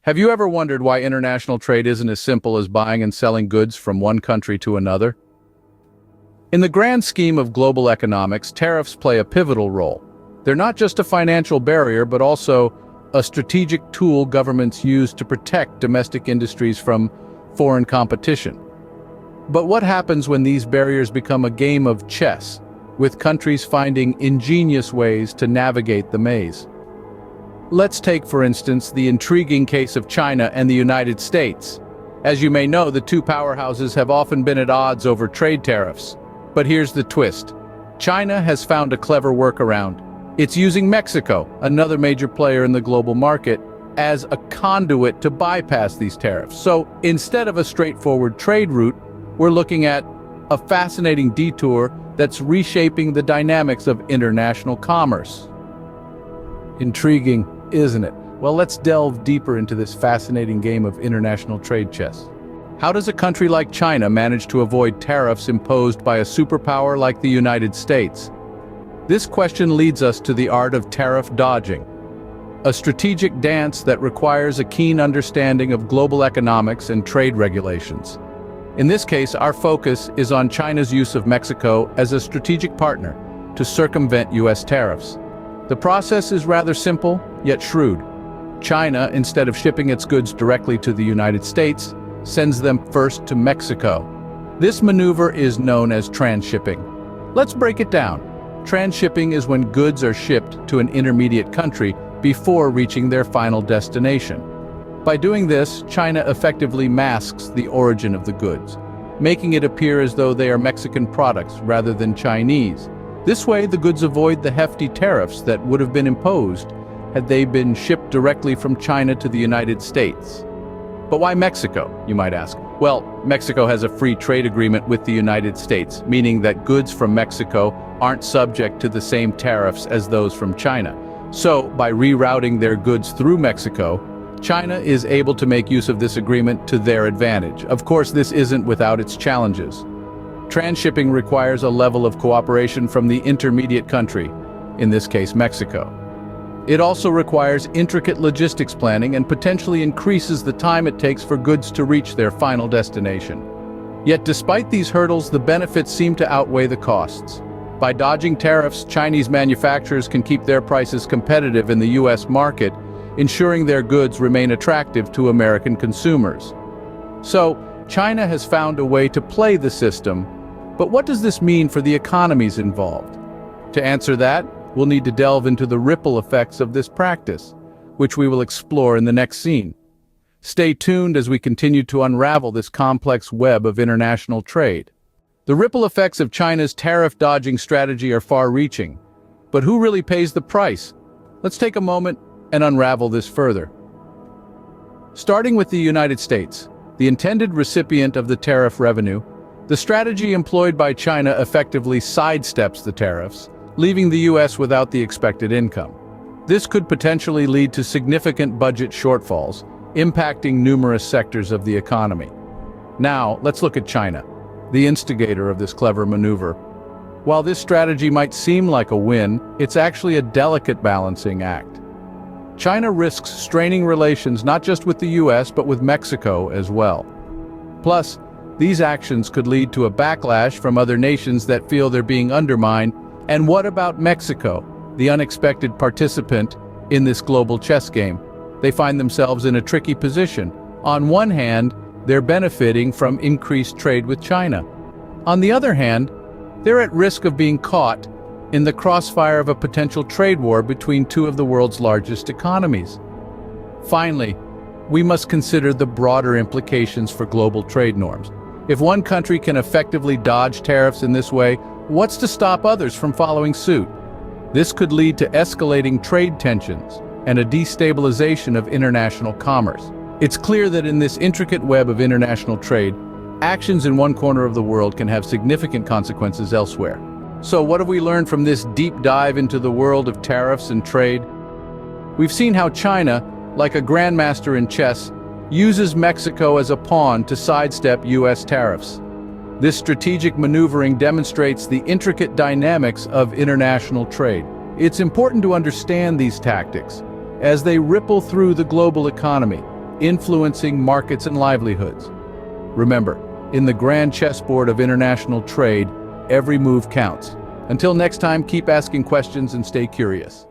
Have you ever wondered why international trade isn't as simple as buying and selling goods from one country to another? In the grand scheme of global economics, tariffs play a pivotal role. They're not just a financial barrier, but also a strategic tool governments use to protect domestic industries from foreign competition. But what happens when these barriers become a game of chess, with countries finding ingenious ways to navigate the maze? Let's take, for instance, the intriguing case of China and the United States. As you may know, the two powerhouses have often been at odds over trade tariffs. But here's the twist. China has found a clever workaround. It's using Mexico, another major player in the global market, as a conduit to bypass these tariffs. So instead of a straightforward trade route, we're looking at a fascinating detour that's reshaping the dynamics of international commerce. Intriguing, isn't it? Well, let's delve deeper into this fascinating game of international trade chess. How does a country like China manage to avoid tariffs imposed by a superpower like the United States? This question leads us to the art of tariff dodging, a strategic dance that requires a keen understanding of global economics and trade regulations. In this case, our focus is on China's use of Mexico as a strategic partner to circumvent US tariffs. The process is rather simple, yet shrewd. China, instead of shipping its goods directly to the United States, sends them first to Mexico. This maneuver is known as transshipping. Let's break it down. Transshipping is when goods are shipped to an intermediate country before reaching their final destination. By doing this, China effectively masks the origin of the goods, making it appear as though they are Mexican products rather than Chinese. This way, the goods avoid the hefty tariffs that would have been imposed had they been shipped directly from China to the United States. But why Mexico, you might ask? Well, Mexico has a free trade agreement with the United States, meaning that goods from Mexico aren't subject to the same tariffs as those from China. So, by rerouting their goods through Mexico, China is able to make use of this agreement to their advantage. Of course, this isn't without its challenges. Transshipping requires a level of cooperation from the intermediate country, in this case Mexico. It also requires intricate logistics planning and potentially increases the time it takes for goods to reach their final destination. Yet despite these hurdles, the benefits seem to outweigh the costs. By dodging tariffs, Chinese manufacturers can keep their prices competitive in the US market, ensuring their goods remain attractive to American consumers. So, China has found a way to play the system, but what does this mean for the economies involved? To answer that, we'll need to delve into the ripple effects of this practice, which we will explore in the next scene. Stay tuned as we continue to unravel this complex web of international trade. The ripple effects of China's tariff-dodging strategy are far-reaching, but who really pays the price? Let's take a moment and unravel this further. Starting with the United States, the intended recipient of the tariff revenue, the strategy employed by China effectively sidesteps the tariffs, leaving the US without the expected income. This could potentially lead to significant budget shortfalls, impacting numerous sectors of the economy. Now, let's look at China, the instigator of this clever maneuver. While this strategy might seem like a win, it's actually a delicate balancing act. China risks straining relations not just with the US but with Mexico as well. Plus, these actions could lead to a backlash from other nations that feel they're being undermined. And what about Mexico, the unexpected participant in this global chess game? They find themselves in a tricky position. On one hand, they're benefiting from increased trade with China. On the other hand, they're at risk of being caught in the crossfire of a potential trade war between two of the world's largest economies. Finally, we must consider the broader implications for global trade norms. If one country can effectively dodge tariffs in this way, what's to stop others from following suit? This could lead to escalating trade tensions and a destabilization of international commerce. It's clear that in this intricate web of international trade, actions in one corner of the world can have significant consequences elsewhere. So what have we learned from this deep dive into the world of tariffs and trade? We've seen how China, like a grandmaster in chess, uses Mexico as a pawn to sidestep US tariffs. This strategic maneuvering demonstrates the intricate dynamics of international trade. It's important to understand these tactics as they ripple through the global economy. influencing markets and livelihoods. Remember, in the grand chessboard of international trade, every move counts. Until next time, keep asking questions and stay curious.